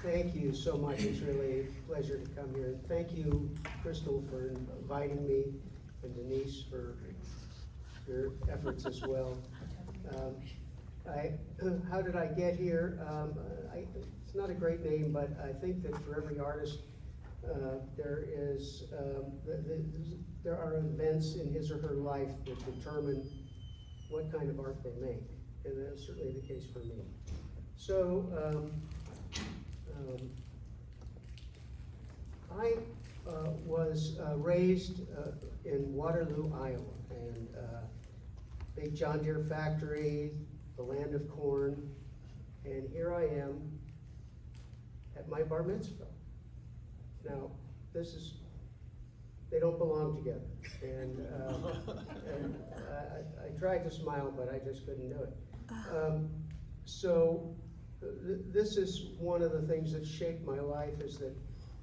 Thank you so much. It's really a pleasure to come here. And thank you, Crystal, for inviting me, and Denise for your efforts as well. How did I get here? It's not a great name, but I think that for every artist, there are events in his or her life that determine what kind of art they make, and that's certainly the case for me. So, I was raised in Waterloo, Iowa, and big John Deere factory, the land of corn, and here I am at my bar mitzvah. Now, they don't belong together, and I tried to smile, but I just couldn't do it. This is one of the things that shaped my life, is that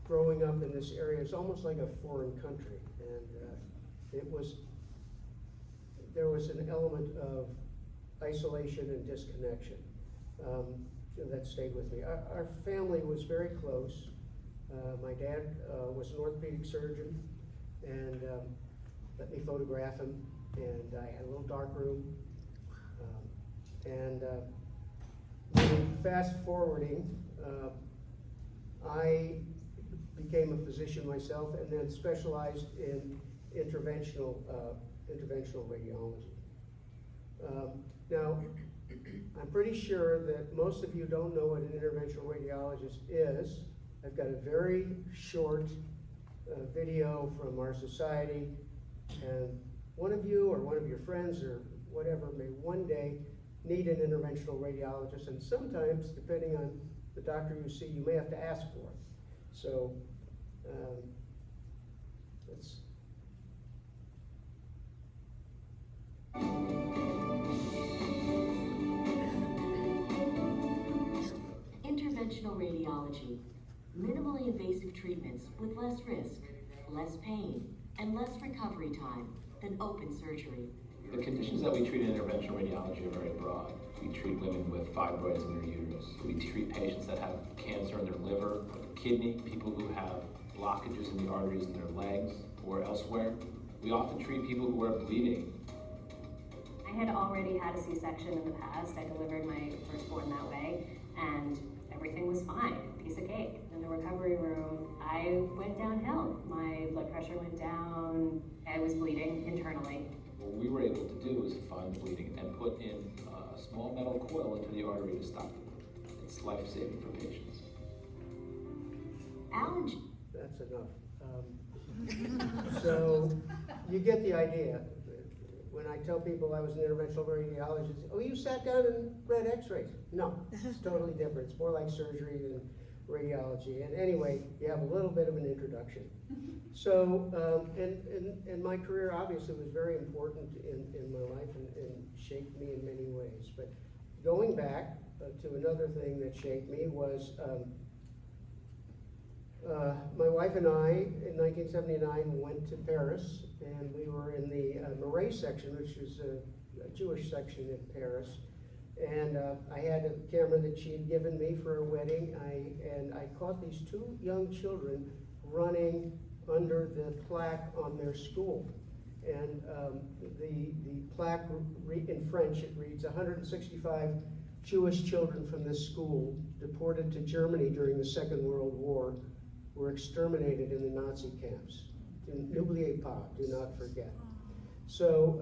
growing up in this area is almost like a foreign country, and there was an element of isolation and disconnection that stayed with me. Our family was very close. My dad was an orthopedic surgeon, and let me photograph him, and I had a little dark room, fast forwarding, I became a physician myself, and then specialized in interventional radiology. Now, I'm pretty sure that most of you don't know what an interventional radiologist is. I've got a very short video from our society, and one of you or one of your friends or whatever may one day need an interventional radiologist, and sometimes, depending on the doctor you see, you may have to ask for it. So, let's. Interventional radiology. Minimally invasive treatments with less risk, less pain, and less recovery time than open surgery. The conditions that we treat in interventional radiology are very broad. We treat women with fibroids in their uterus. We treat patients that have cancer in their liver, kidney, people who have blockages in the arteries in their legs or elsewhere. We often treat people who are bleeding. I had already had a C-section in the past. I delivered my firstborn that way, and everything was fine, piece of cake. In the recovery room, I went downhill. My blood pressure went down. I was bleeding internally. What we were able to do is find the bleeding and put in a small metal coil into the artery to stop it. It's life-saving for patients. Allergy. That's enough. So you get the idea. When I tell people I was an interventional radiologist, oh, you sat down and read x-rays. No, it's totally different. It's more like surgery than radiology. And anyway, you have a little bit of an introduction. So, and my career obviously was very important in my life and shaped me in many ways. But going back to another thing that shaped me was my wife and I, in 1979, went to Paris, and we were in the Marais section, which is a Jewish section in Paris. And I had a camera that she had given me for a wedding, and I caught these two young children running under the plaque on their school. And the plaque, in French, it reads, 165 Jewish children from this school, deported to Germany during the Second World War, were exterminated in the Nazi camps. N'oubliez pas, do not forget. So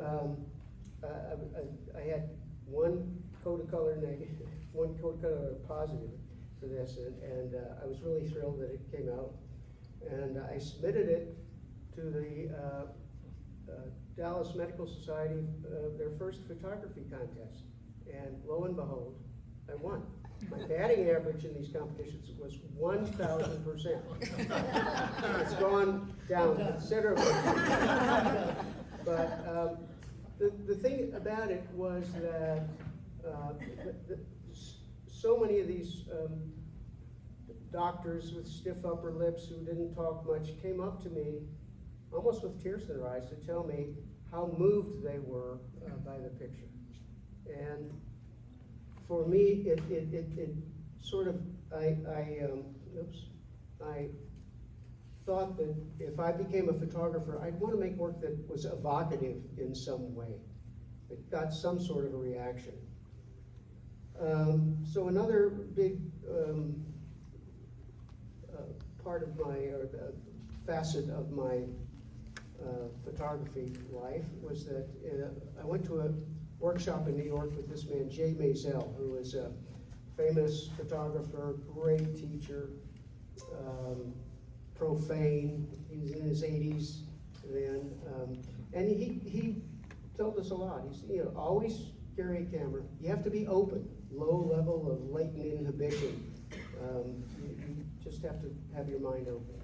I had one code of color negative, one code of color positive for this, and I was really thrilled that it came out. And I submitted it to the Dallas Medical Society, their first photography contest, and lo and behold, I won. My batting average in these competitions was 1,000%. It's gone down considerably. But the thing about it was that so many of these doctors with stiff upper lips who didn't talk much came up to me, almost with tears in their eyes, to tell me how moved they were by the picture. And for me, it I thought that if I became a photographer, I'd want to make work that was evocative in some way, that got some sort of a reaction. So another big part of my, or facet of my photography life was that I went to a workshop in New York with this man, Jay Maisel, who is a famous photographer, great teacher, profane. He was in his 80s then, and he told us a lot. He's, always carry a camera. You have to be open, low level of latent inhibition. You just have to have your mind open.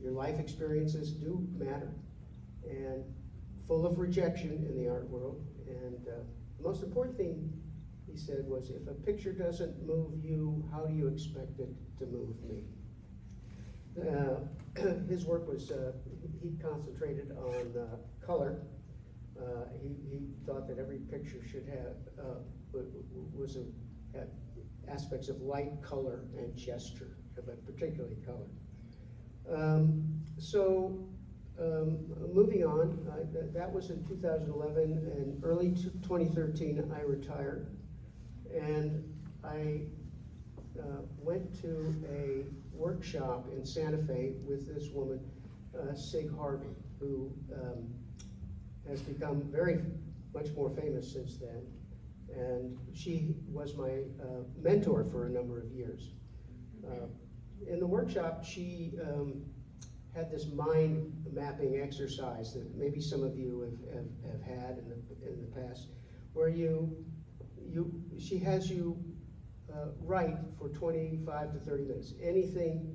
Your life experiences do matter, and full of rejection in the art world. And the most important thing he said was, if a picture doesn't move you, how do you expect it to move me? His work was, he concentrated on color. He thought that every picture should have, had aspects of light, color, and gesture, but particularly color. Moving on, that was in 2011, and early 2013 I retired, and I went to a workshop in Santa Fe with this woman, Sig Harvey, who has become very much more famous since then, and she was my mentor for a number of years. In the workshop, she had this mind mapping exercise that maybe some of you have had in the past, where she has you write for 25 to 30 minutes. Anything,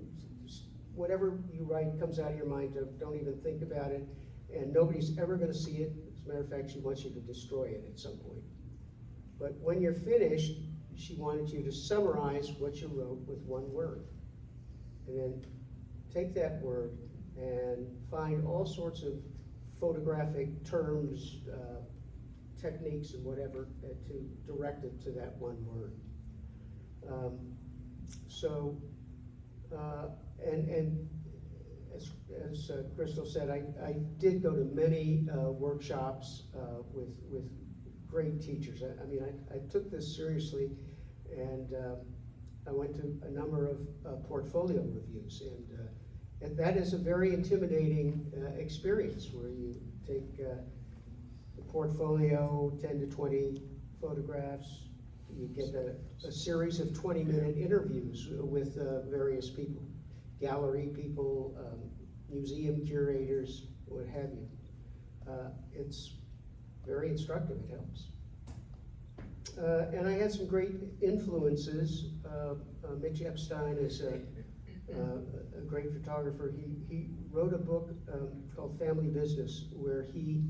whatever you write comes out of your mind, don't even think about it, and nobody's ever going to see it. As a matter of fact, she wants you to destroy it at some point. But when you're finished, she wanted you to summarize what you wrote with one word. And then take that word and find all sorts of photographic terms, techniques, and whatever to direct it to that one word. As Crystal said, I did go to many workshops with great teachers. I took this seriously, and I went to a number of portfolio reviews, and that is a very intimidating experience, where you take the portfolio, 10 to 20 photographs. You get a series of 20-minute interviews with various people, gallery people, museum curators, what have you. It's very instructive, it helps. And I had some great influences. Mitch Epstein is a great photographer. He wrote a book called Family Business, where he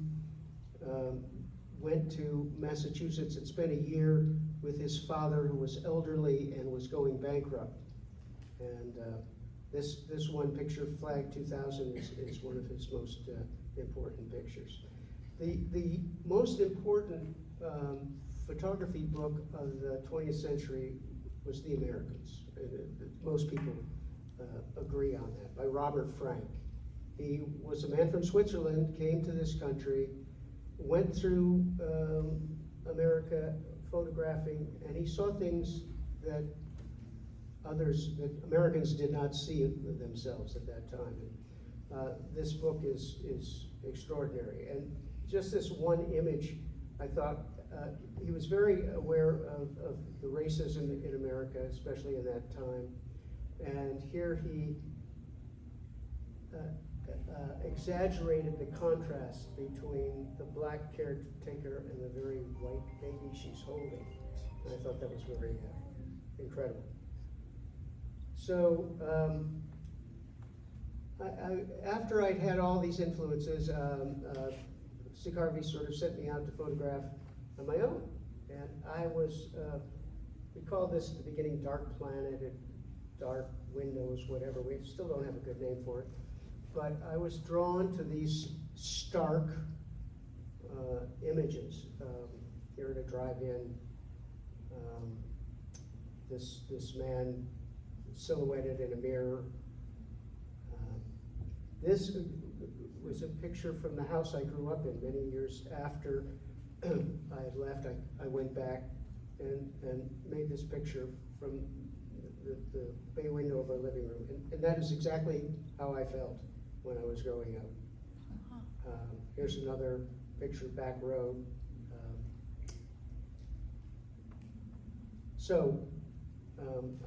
went to Massachusetts and spent a year with his father, who was elderly and was going bankrupt. And this one picture, Flag 2000, is one of his most important pictures. The most important photography book of the 20th century was The Americans. Most people agree on that, by Robert Frank. He was a man from Switzerland, came to this country, went through America photographing, and he saw things that Americans did not see themselves at that time. And this book is extraordinary. And just this one image, I thought, he was very aware of the racism in America, especially in that time. And here he exaggerated the contrast between the black caretaker and the very white baby she's holding. And I thought that was very incredible. So after I'd had all these influences, Sig Harvey sort of sent me out to photograph on my own. And I was, we called this at the beginning Dark Planet, Dark Windows, whatever. We still don't have a good name for it. But I was drawn to these stark images. Here at a drive-in, this man silhouetted in a mirror. This was a picture from the house I grew up in. Many years after I had left, I went back and made this picture from the bay window of our living room. And that is exactly how I felt when I was growing up. Here's another picture, back row.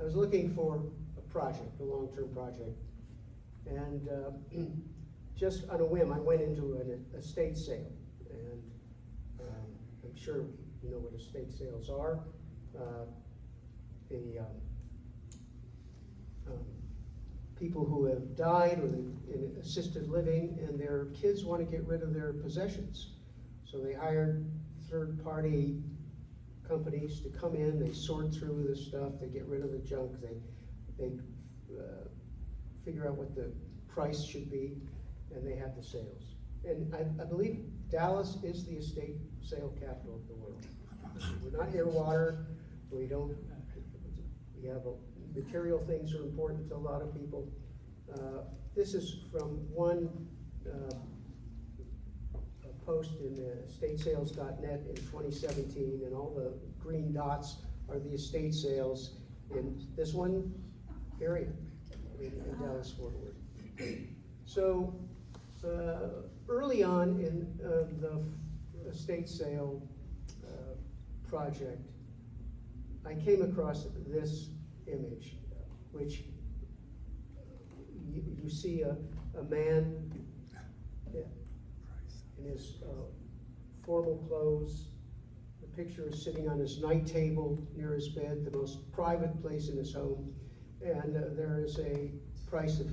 I was looking for a project, a long-term project. And just on a whim, I went into an estate sale. And I'm sure you know what estate sales are. People who have died or in assisted living, and their kids want to get rid of their possessions. So they hired third-party companies to come in, they sort through the stuff, they get rid of the junk, they figure out what the price should be, and they have the sales. And I believe Dallas is the estate sale capital of the world. We're not near water, we have material things are important to a lot of people. This is from one post in estatesales.net in 2017, and all the green dots are the estate sales in this one area in Dallas-Fort Worth. So early on in the estate sale project, I came across this image, which you see a man in his formal clothes. The picture is sitting on his night table near his bed, the most private place in his home, and there is a price of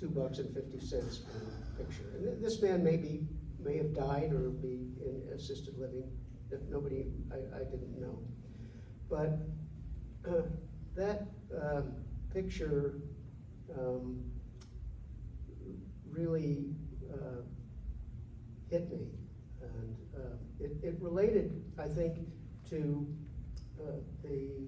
$2.50 for the picture. And this man may have died or be in assisted living. Nobody, I didn't know. But that picture really hit me, and it related, I think, to the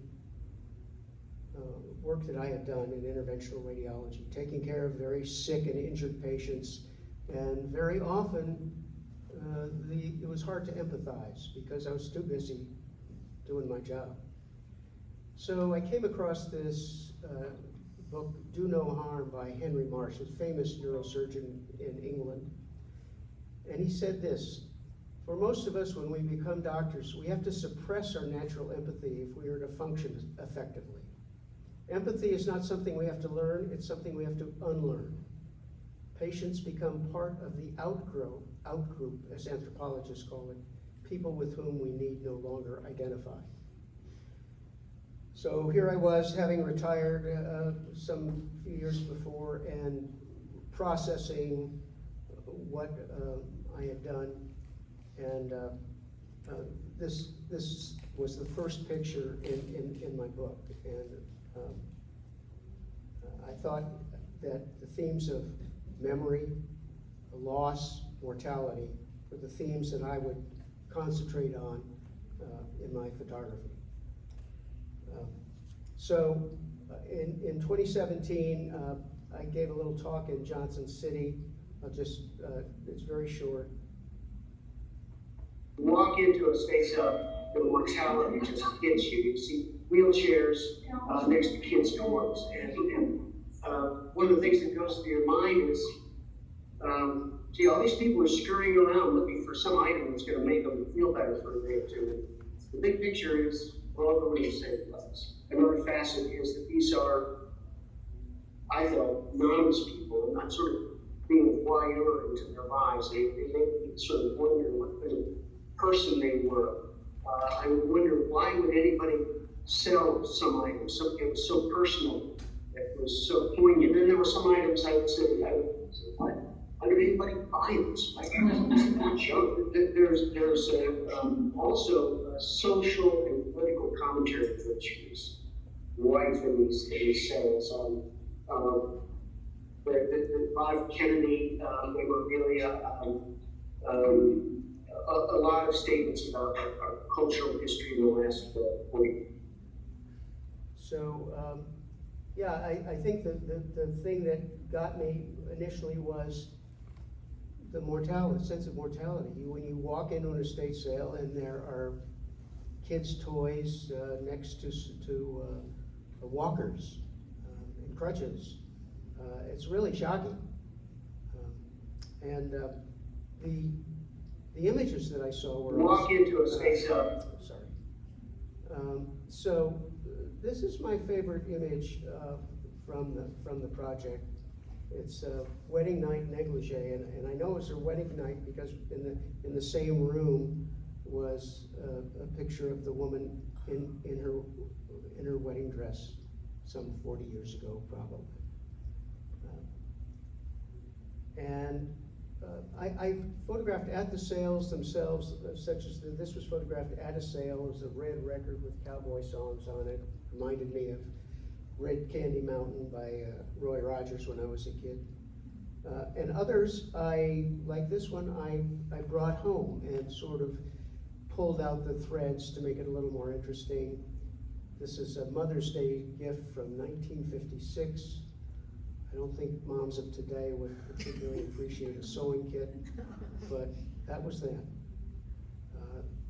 work that I had done in interventional radiology, taking care of very sick and injured patients, and very often it was hard to empathize because I was too busy doing my job. So I came across this book, Do No Harm, by Henry Marsh, a famous neurosurgeon in England. And he said this: for most of us, when we become doctors, we have to suppress our natural empathy if we are to function effectively. Empathy is not something we have to learn, it's something we have to unlearn. Patients become part of the outgroup, as anthropologists call it, people with whom we need no longer identify. So here I was, having retired some few years before, and processing what I had done. And this was the first picture in my book. And I thought that the themes of memory, loss, mortality were the themes that I would concentrate on in my photography. So in 2017, I gave a little talk in Johnson City. It's very short. You walk into a space of the mortality just hits you. You see wheelchairs next to kids' toys. And one of the things that goes through your mind is, gee, all these people are scurrying around looking for some item that's going to make them feel better for a day or two. The big picture is we're all going to save lives. Another facet is that these are, I felt, anonymous people, and not sort of being a voyeur into their lives. They make me sort of wonder what kind of person they were. I would wonder, why would anybody sell some items, something that was so personal, that was so poignant? And then there were some items I would say, why did anybody buy this? There's also social and political commentary which is rife in these sales. The Bob Kennedy memorabilia, a lot of statements about our cultural history in the last 40. So, yeah, I think the thing that got me initially was the mortality, sense of mortality. When you walk into an estate sale and there are kids' toys next to walkers and crutches, it's really shocking. And the images that I saw were walk into a space sale. Sorry. So this is my favorite image from the project. It's a wedding night negligee, and I know it's her wedding night because in the same room was a picture of the woman in her wedding dress some 40 years ago, probably. I photographed at the sales themselves, such as this was photographed at a sale. It was a red record with cowboy songs on it. Reminded me of Red Candy Mountain by Roy Rogers when I was a kid. And others, like this one, I brought home and sort of pulled out the threads to make it a little more interesting. This is a Mother's Day gift from 1956. I don't think moms of today would particularly appreciate a sewing kit, but that was then.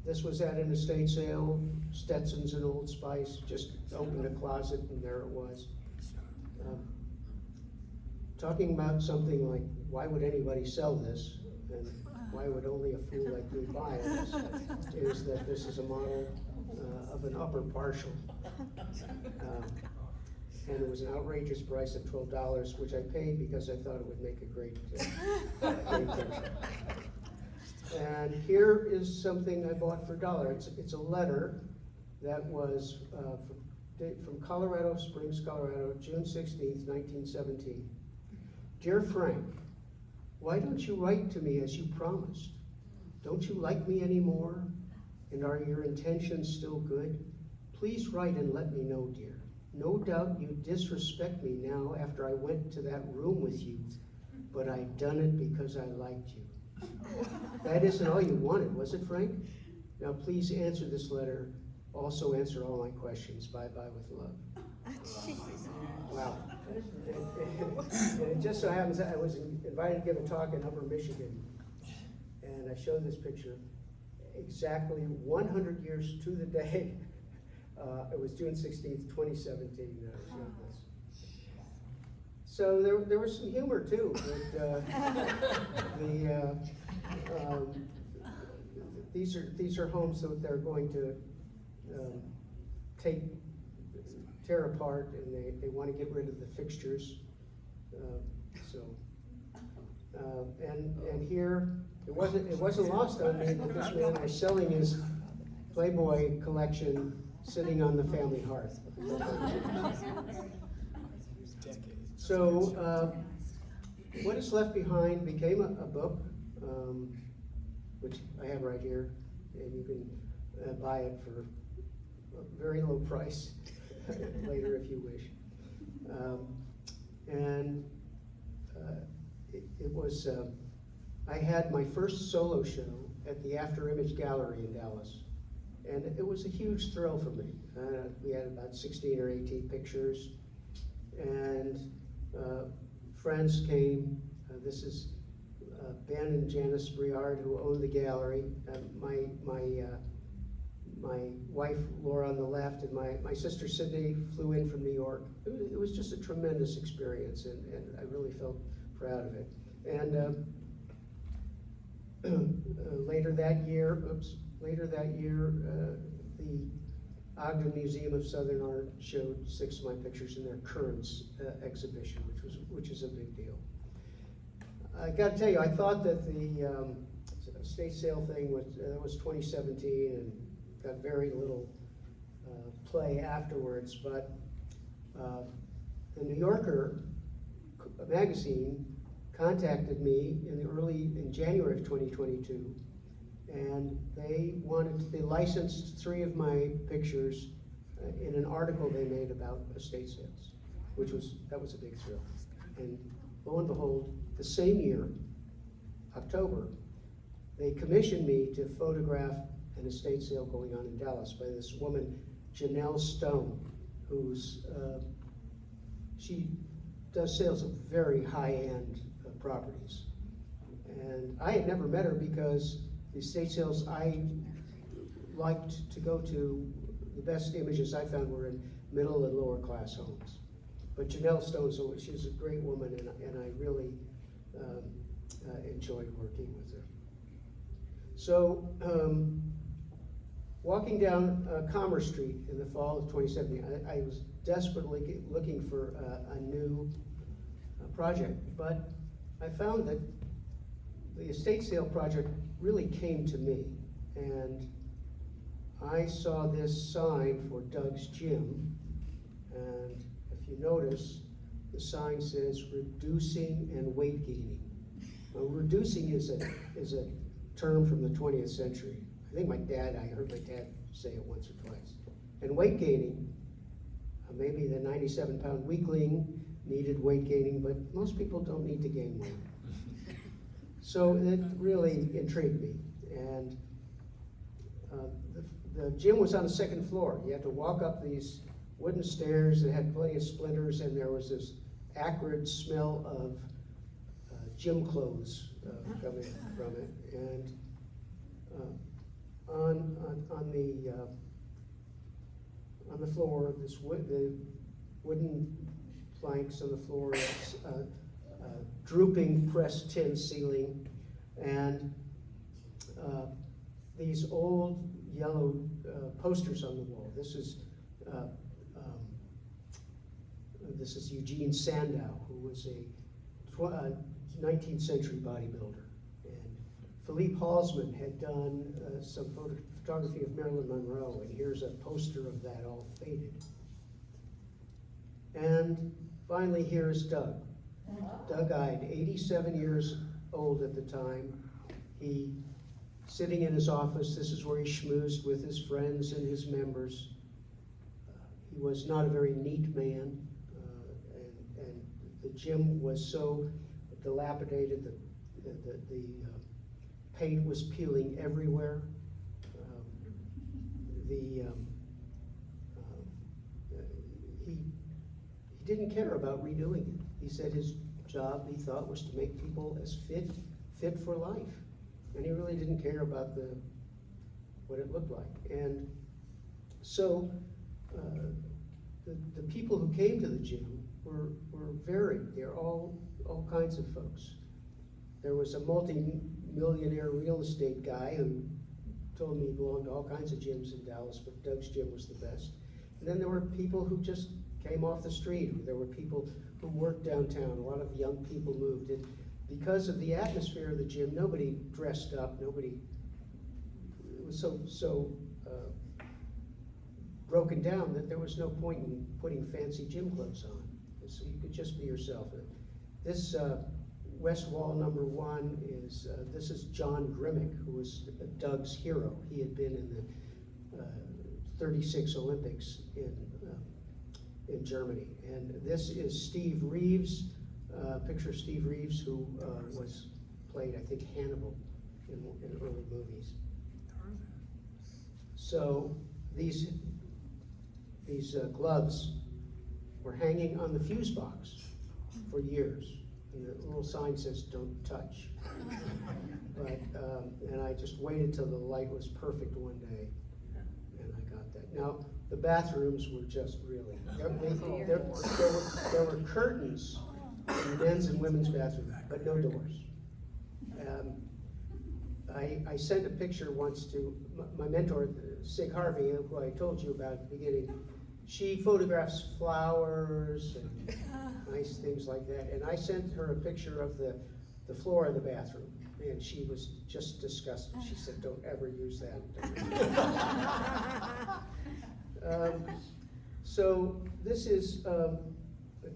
This was at an estate sale, Stetson's and Old Spice, just opened a closet and there it was. Talking about something like, why would anybody sell this? And why would only a fool like me buy it? Is that this is a model of an upper partial. And it was an outrageous price of $12, which I paid because I thought it would make a great picture. And here is something I bought for $1. It's a letter that was from Colorado Springs, Colorado, June 16th, 1917. Dear Frank, why don't you write to me as you promised? Don't you like me anymore? And are your intentions still good? Please write and let me know, dear. No doubt you disrespect me now after I went to that room with you, but I done it because I liked you. That isn't all you wanted, was it, Frank? Now please answer this letter. Also answer all my questions. Bye-bye with love. Wow. And it just so happens that I was invited to give a talk in Upper Michigan, and I showed this picture exactly 100 years to the day. It was June 16th, 2017 that I showed this. So there was some humor too. These are homes that they're going to tear apart, and they want to get rid of the fixtures. And here it wasn't lost on me that this man was selling his Playboy collection sitting on the family hearth. So what is left behind became a book, which I have right here, and you can buy it for a very low price later if you wish. It was, I had my first solo show at the After Image Gallery in Dallas. And it was a huge thrill for me. We had about 16 or 18 pictures, and friends came. This is Ben and Janice Briard, who own the gallery. My wife Laura on the left, and my sister Sydney flew in from New York. It was just a tremendous experience, and I really felt proud of it. And later that year, the Ogden Museum of Southern Art showed 6 of my pictures in their Currents exhibition, which is a big deal. I got to tell you, I thought that the estate sale thing was 2017 and got very little play afterwards, but the New Yorker magazine contacted me in January of 2022. And they licensed 3 of my pictures in an article they made about estate sales, that was a big thrill. And lo and behold, the same year, October, they commissioned me to photograph an estate sale going on in Dallas by this woman, Janelle Stone, who's, she does sales of very high-end properties. And I had never met her because the estate sales I liked to go to, the best images I found were in middle and lower class homes. But Janelle Stone, so she's a great woman, and I really enjoyed working with her. So, walking down Commerce Street in the fall of 2017, I was desperately looking for a new project, but I found that the estate sale project really came to me, and I saw this sign for Doug's Gym, and if you notice, the sign says reducing and weight gaining. Now, reducing is a term from the 20th century. I think I heard my dad say it once or twice. And weight gaining, maybe the 97-pound weakling needed weight gaining, but most people don't need to gain weight. So it really intrigued me. And the gym was on the second floor. You had to walk up these wooden stairs that had plenty of splinters, and there was this acrid smell of gym clothes coming from it. And on the floor, the wooden planks on the floor, drooping pressed tin ceiling, and these old yellow posters on the wall. This is Eugene Sandow, who was a 19th century bodybuilder. And Philippe Halsman had done some photography of Marilyn Monroe, and here's a poster of that all faded. And finally, here's Doug. Doug-eyed, 87 years old at the time. He, sitting in his office, this is where he schmoozed with his friends and his members. He was not a very neat man, and the gym was so dilapidated that the paint was peeling everywhere. He didn't care about redoing it. He said his job, he thought, was to make people as fit for life. And he really didn't care about what it looked like. And so the people who came to the gym were varied. They're all kinds of folks. There was a multi-millionaire real estate guy who told me he belonged to all kinds of gyms in Dallas, but Doug's gym was the best. And then there were people who just came off the street. There were people who worked downtown. A lot of young people moved. And because of the atmosphere of the gym, nobody dressed up. It was so broken down that there was no point in putting fancy gym clothes on. So you could just be yourself. This West Wall number 1 is, this is John Grimmick, who was Doug's hero. He had been in the 36 Olympics in Germany. And this is Steve Reeves, picture of Steve Reeves, who played, I think, Hannibal in early movies. So these gloves were hanging on the fuse box for years. And the little sign says, "Don't touch." But, and I just waited till the light was perfect one day, and I got that. Now, the bathrooms were just really, there were curtains in men's and women's bathrooms, but no doors. I sent a picture once to my mentor, Sig Harvey, who I told you about at the beginning. She photographs flowers and nice things like that, and I sent her a picture of the floor of the bathroom, and she was just disgusted. She said, "Don't ever use that." So this is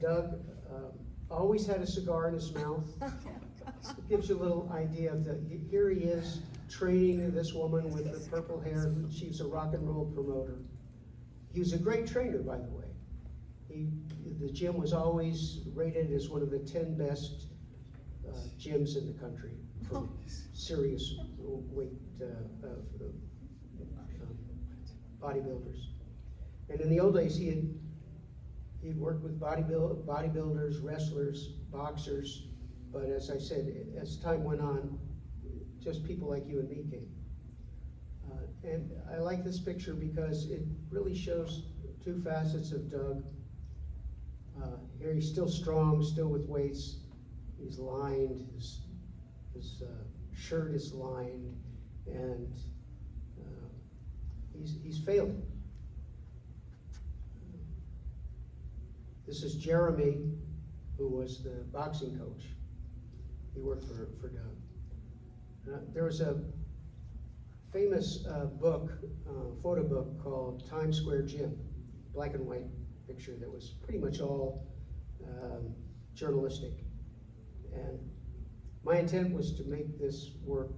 Doug. Always had a cigar in his mouth. It gives you a little idea of here he is training this woman with the purple hair. She's a rock and roll promoter. He was a great trainer, by the way. The gym was always rated as one of the 10 best gyms in the country for serious weight bodybuilders. And in the old days, he He'd worked with bodybuilders, wrestlers, boxers, but as I said, as time went on, just people like you and me came. And I like this picture because it really shows two facets of Doug. Here he's still strong, still with weights. He's lined, his shirt is lined, and he's failing. This is Jeremy, who was the boxing coach. He worked for Doug. There was a famous photo book called Times Square Gym, black and white picture that was pretty much all journalistic. And my intent was to make this work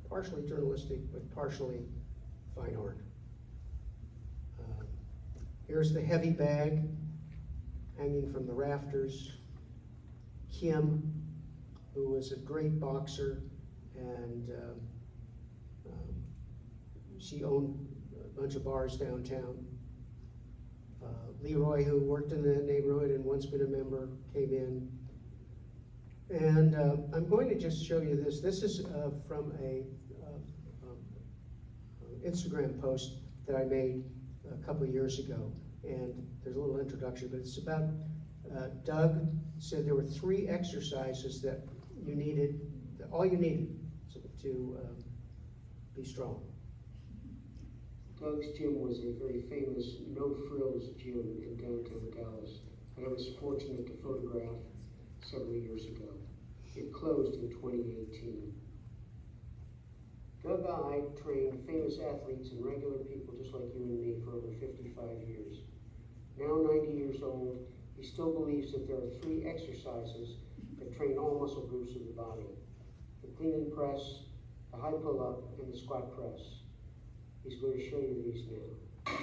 partially journalistic, but partially fine art. Here's the heavy bag hanging from the rafters. Kim, who was a great boxer, and she owned a bunch of bars downtown. Leroy, who worked in the neighborhood and once been a member, came in. And I'm going to just show you this. This is from a Instagram post that I made a couple of years ago. And there's a little introduction, but it's about Doug said there were 3 exercises that you needed, all you needed to be strong. Doug's gym was a very famous no-frills gym in downtown Dallas that I was fortunate to photograph several years ago. It closed in 2018. Doug and I trained famous athletes and regular people just like you and me for over 55 years. Now 90 years old, he still believes that there are 3 exercises that train all muscle groups of the body: the clean and press, the high pull-up, and the squat press. He's going to show you these now.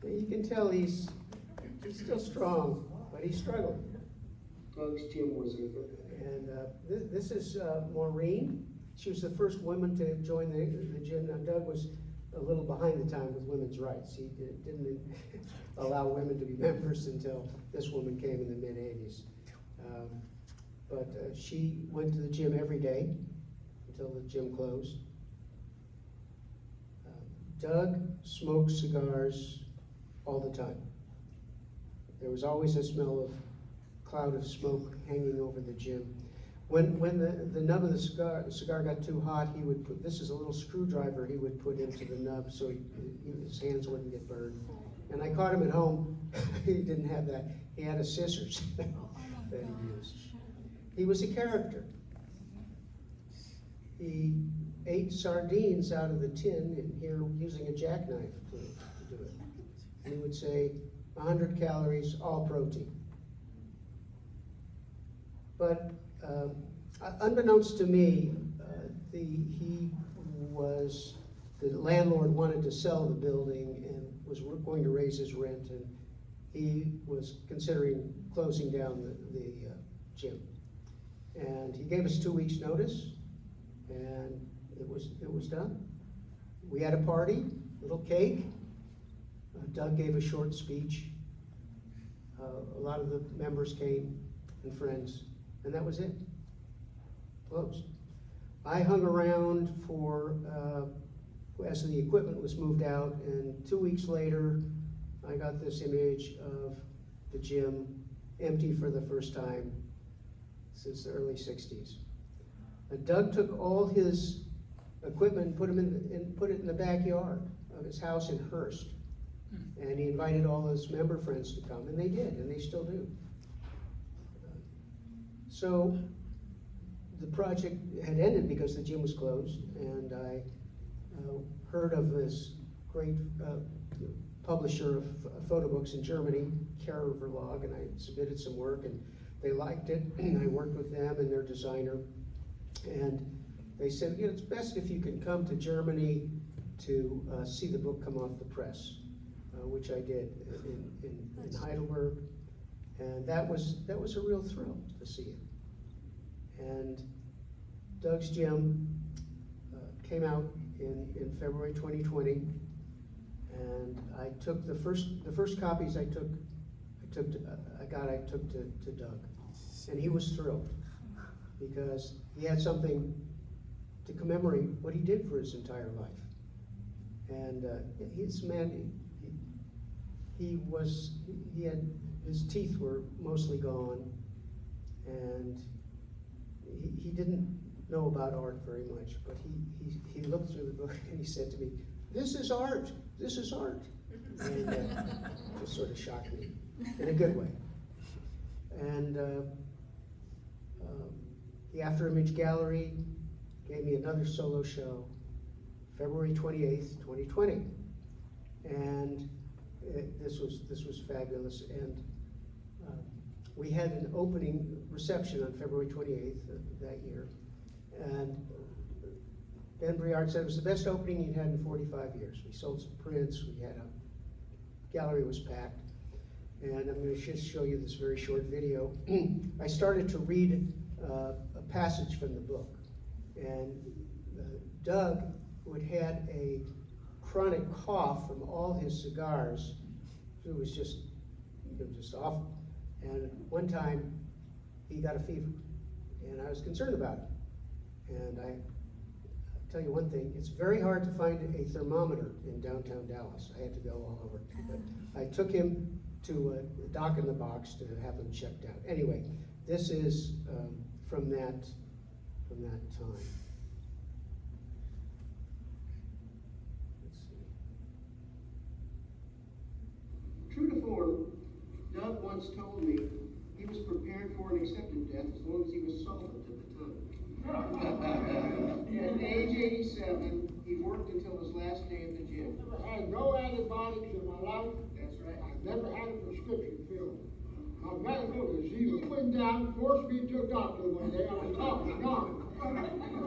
You can tell he's still strong, but he's struggling. Doug's gym was a And this is Maureen. She was the first woman to join the gym. Now, Doug was a little behind the time with women's rights. He didn't allow women to be members until this woman came in the mid-'80s. But she went to the gym every day until the gym closed. Doug smoked cigars all the time. There was always a smell of cloud of smoke hanging over the gym. When the nub of the cigar got too hot, he would put, this is a little screwdriver he would put into the nub so his hands wouldn't get burned. And I caught him at home. He didn't have that. He had a scissors that he used. He was a character. He ate sardines out of the tin in here using a jackknife to do it. And he would say, 100 calories, all protein. But unbeknownst to me, the landlord wanted to sell the building and was going to raise his rent, and he was considering closing down the gym. And he gave us 2 weeks' notice, and it was done. We had a party, little cake. Doug gave a short speech. A lot of the members came and friends, and that was it. Closed. I hung around for as the equipment was moved out, and 2 weeks later, I got this image of the gym empty for the first time since the early '60s. Doug took all his equipment and put it in the backyard of his house in Hearst. And he invited all his member friends to come, and they did, and they still do. So the project had ended because the gym was closed, and I heard of this great publisher of photo books in Germany, Kara Verlag, and I submitted some work, and they liked it. And I worked with them and their designer, and they said, it's best if you can come to Germany to see the book come off the press, which I did in Heidelberg, and that was a real thrill to see it. And Doug's Gym came out in February 2020, and I took the first copies I took to Doug, and he was thrilled because he had something to commemorate what he did for his entire life. And his teeth were mostly gone, and he didn't know about art very much, but he looked through the book and he said to me, "This is art, this is art." And just sort of shocked me in a good way. And the After Image Gallery gave me another solo show, February 28th, 2020. And this was fabulous. And we had an opening reception on February 28th that year. And Ben Briard said it was the best opening he'd had in 45 years. We sold some prints, gallery was packed. And I'm going to just show you this very short video. I started to read a passage from the book. And Doug had a chronic cough from all his cigars. It was just awful. And one time he got a fever, and I was concerned about it. And I'll tell you one thing, it's very hard to find a thermometer in downtown Dallas. I had to go all over. But I took him to a Doc in the Box to have him checked out. Anyway, this is from that time. Let's see. True to form, Doug once told me he was prepared for and accepted death as long as he was solvent at the time. At age 87, he worked until his last day at the gym. Never had no antibiotics in my life. That's right. I've never had a prescription filled. My grandmother, she went down, forced me to a doctor one day. I was talking to Norm.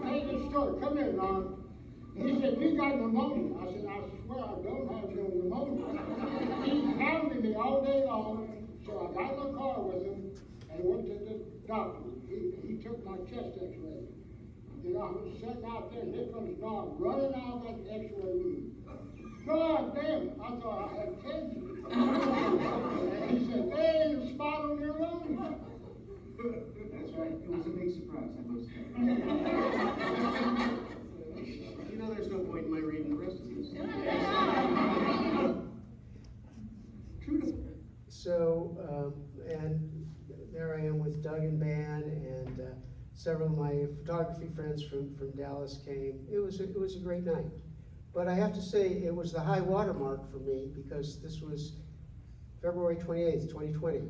Hey, this story, come here, Norm. He said, "You got pneumonia." I said, "I swear I don't have no pneumonia." He hounded me all day long, so I got in the car with him and went to the doctor. He took my chest x-ray. And I was sitting out there, and here comes Norm running out of that x-ray room. God damn it, I thought I had cancer. He said, "There ain't a spot on your lung." That's right. It was a big surprise, I must say. There's no point in my reading the rest of this. True to So, and there I am with Doug and Ban, and several of my photography friends from Dallas came. It was a great night. But I have to say, it was the high water mark for me, because this was February 28th, 2020.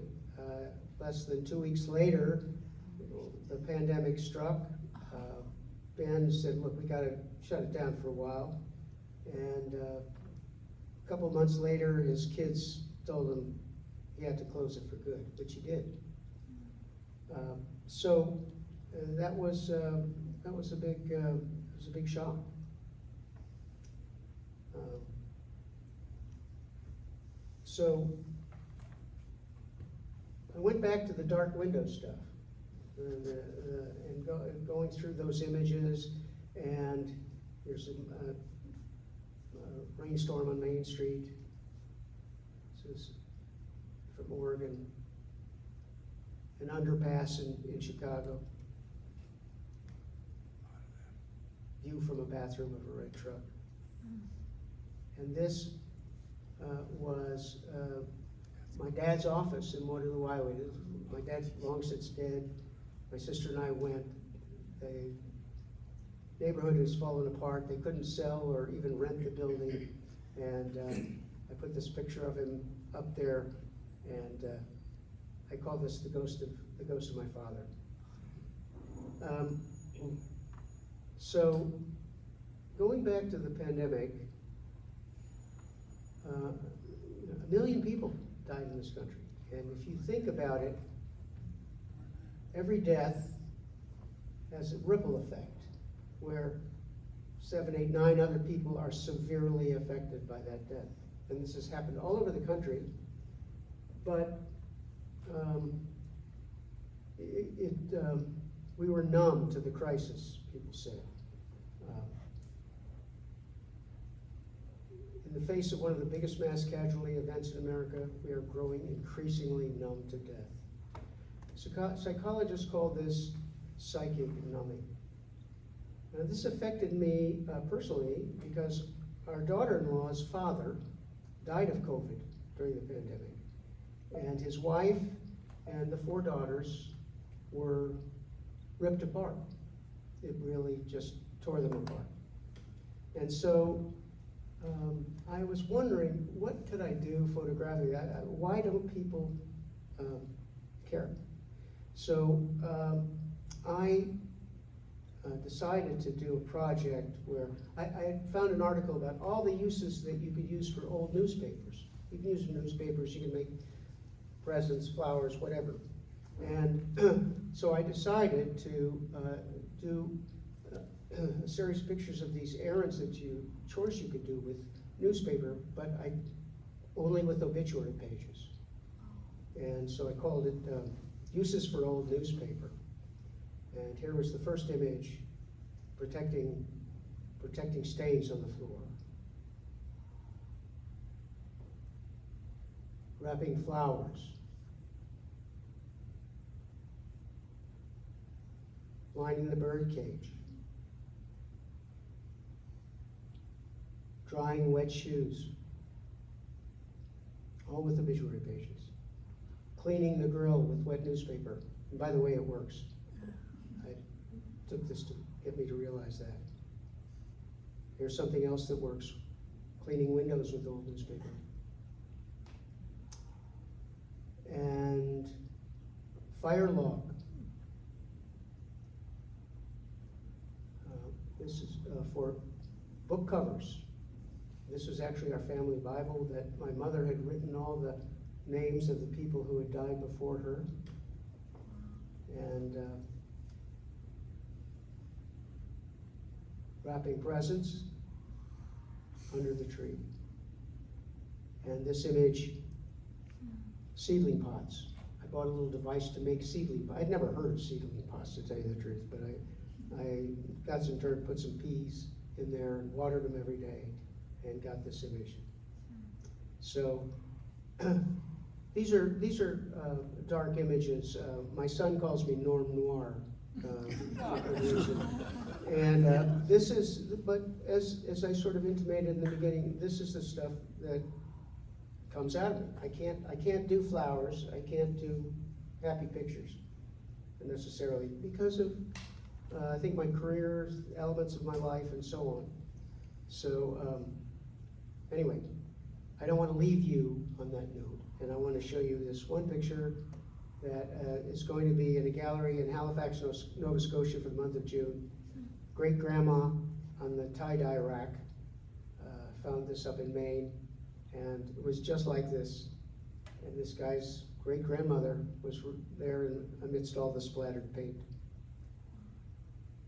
Less than 2 weeks later, the pandemic struck. Ben said, "Look, we got to shut it down for a while." And a couple months later, his kids told him he had to close it for good, which he did. So that was a big shock. So I went back to the dark window stuff, and going through those images, and there's a rainstorm on Main Street. This is from Oregon. An underpass in Chicago. View from a bathroom of a red truck. And this was my dad's office in Waterloo, Iowa. My dad's long since dead. My sister and I went. The neighborhood has fallen apart. They couldn't sell or even rent the building. And I put this picture of him up there, and I call this the ghost of my father. So going back to the pandemic, 1 million people died in this country. And if you think about it, every death has a ripple effect where 7, 8, 9 other people are severely affected by that death. And this has happened all over the country, but we were numb to the crisis, people said. In the face of one of the biggest mass casualty events in America, we are growing increasingly numb to death. Psychologists call this psychic numbing. Now, this affected me personally because our daughter-in-law's father died of COVID during the pandemic. And his wife and the 4 daughters were ripped apart. It really just tore them apart. And so I was wondering, what could I do photographically? Why don't people care? So I decided to do a project where I found an article about all the uses that you could use for old newspapers. You can use newspapers, you can make presents, flowers, whatever. And so I decided to do a series of pictures of these errands chores you could do with newspaper, but only with obituary pages. And so I called it Uses for Old Newspaper. And here was the first image, protecting stains on the floor. Wrapping flowers. Lining the bird cage. Drying wet shoes. All with obituary pages. Cleaning the grill with wet newspaper. And by the way, it works. I took this to get me to realize that. Here's something else that works. Cleaning windows with old newspaper. And fire log. This is for book covers. This was actually our family Bible that my mother had written all the names of the people who had died before her. And wrapping presents under the tree. And this image, seedling pots. I bought a little device to make seedling pots. I'd never heard of seedling pots, to tell you the truth, but I got some dirt, put some peas in there, and watered them every day, and got this image. So these are dark images. My son calls me Norm Noir. And this is, but as I sort of intimated in the beginning, this is the stuff that comes out of me. I can't do flowers. I can't do happy pictures necessarily because of I think my career, elements of my life, and so on. So anyway, I don't want to leave you on that note, and I want to show you this one picture that is going to be in a gallery in Halifax, Nova Scotia for the month of June. Great grandma on the tie-dye rack found this up in Maine, and it was just like this. And this guy's great grandmother was there amidst all the splattered paint.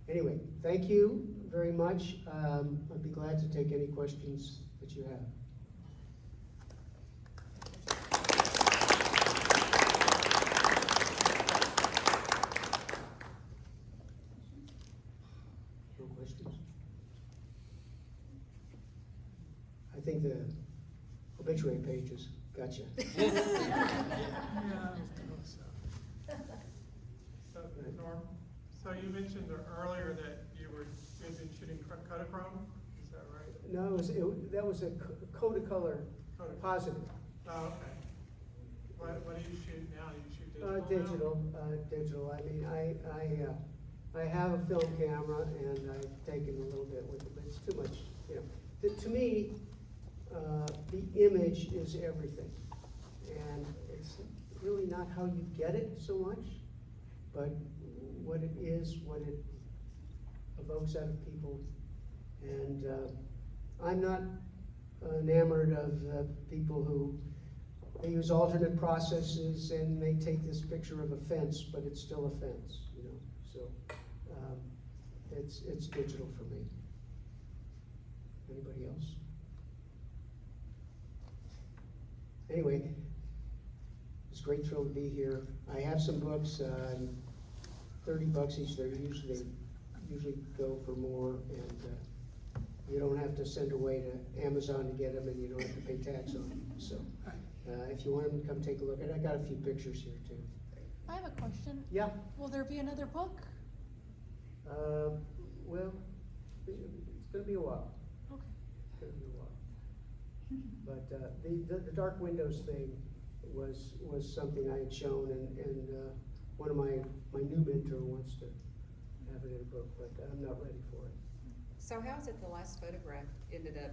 Anyway, thank you very much. I'd be glad to take any questions that you have. No questions? I think the obituary pages gotcha. Norm, so you mentioned earlier that you'd been shooting Kodachrome, is that right? No, that was a Kodacolor positive. Oh, okay. What do you shoot now? Do you shoot digital? Digital. I mean, I have a film camera and I've taken a little bit with it, but it's too much. You know, to me, the image is everything, and it's really not how you get it so much, but what it is, what it evokes out of people. And I'm not enamored of people who they use alternate processes, and they take this picture of a fence, but it's still a fence, you know, so, it's digital for me. Anybody else? Anyway, it's a great thrill to be here. I have some books, $30 each. They usually go for more, and you don't have to send away to Amazon to get them, and you don't have to pay tax on them. So, if you want them, come take a look. And I got a few pictures here too. I have a question. Yeah. Will there be another book? Well, it's gonna be a while. Okay. It's gonna be a while. But the Dark Windows thing was something I had shown, and one of my new mentor wants to have it in a book, but I'm not ready for it. So how is it the last photograph ended up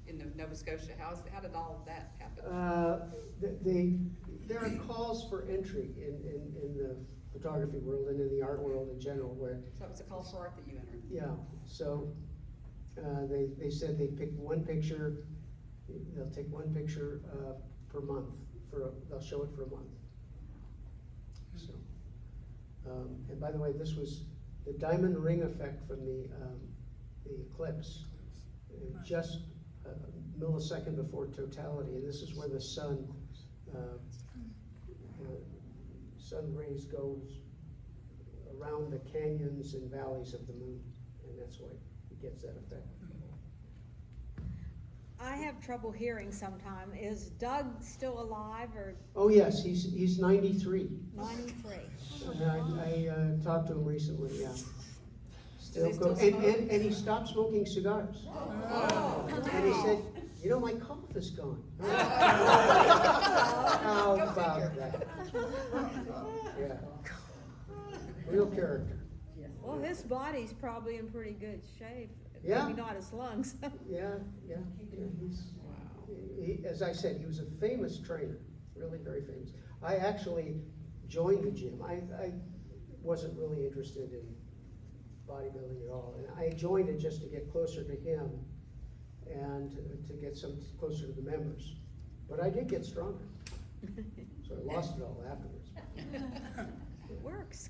in Nova Scotia? How did all of that happen? There are calls for entry in the photography world and in the art world in general, where, So it was a call for art that you entered? yeah, so, they said they pick one picture, they'll take one picture, per month, they'll show it for a month. So, and by the way, this was the diamond ring effect from the eclipse, just a millisecond before totality, and this is where the sun rays goes around the canyons and valleys of the moon, and that's why it gets that effect. I have trouble hearing sometime. Is Doug still alive or Oh yes, he's 93. 93? And I talked to him recently, yeah. Still still go, smoke? and he stopped smoking cigars. And he said, you know, my cough is gone. How about that? Yeah. Real character. Well, his body's probably in pretty good shape. Yeah. Maybe not his lungs. Yeah. As I said, he was a famous trainer, really very famous. I actually joined the gym. I wasn't really interested in bodybuilding at all, and I joined it just to get closer to him and to get closer to the members. But I did get stronger, so I lost it all afterwards. It works.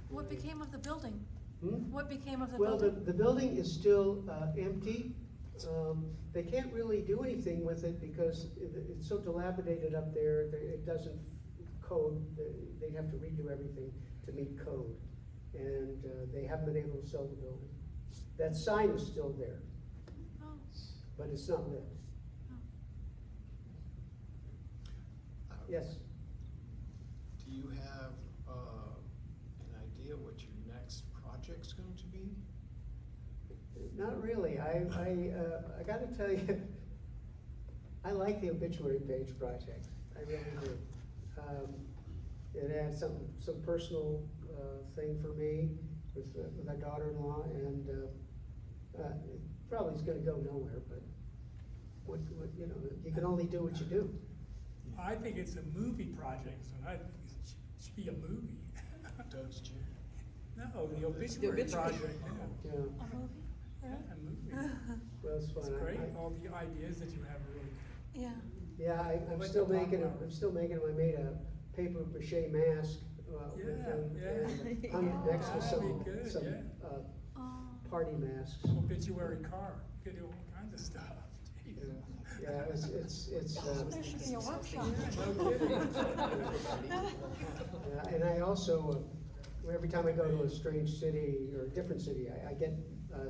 What became of the building? Hmm? What became of the Well, building? the building is still empty. They can't really do anything with it because it's so dilapidated up there. It doesn't code. They'd have to redo everything to meet code. And they haven't been able to sell the building. That sign is still there, Oh, but it's not lit. Yes? Do you have an idea what your next project's going to be? Not really. I gotta tell you, I like the obituary page project. I really do. It had some personal thing for me with my daughter-in-law, and it probably is gonna go nowhere, but what, you know, you can only do what you do. I think it's a movie project, so I think it should be a movie. Doug's Jim? No, the obituary project, yeah. Yeah, A movie? Yeah, a movie. well, it's fun. It's great, all the ideas that you have really. Yeah. Yeah, I'm Like still the making popcorn. them. I'm still making them. I made a paper mache mask with them, and hung it next to That'd be good, some yeah. Oh. party masks. Obituary car, you could do all kinds of stuff. Yeah, yeah, it's there should be a workshop. No kidding. yeah, and I also every time I go to a strange city or a different city, I get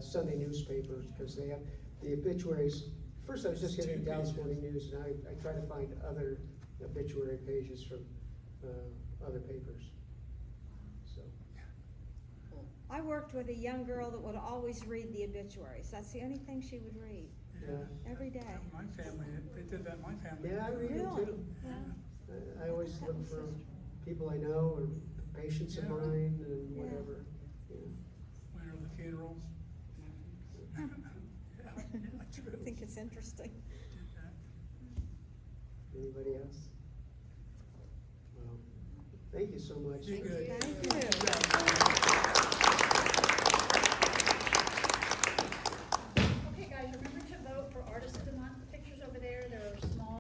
Sunday newspapers because they have the obituaries. First, I was just getting Dallas Morning News, and I try to find other obituary pages from other papers. So. I worked with a young girl that would always read the obituaries. That's the only thing she would read Yeah. every day. My family, they did that in my family. Yeah, I read it Really? too. Yeah. I always look for people I know or patients of Yeah. mine and Yeah. whatever. Yeah. When are the funerals? Yeah, true. I think it's interesting. Anybody else? Well, thank you so much. You're good. Thank you.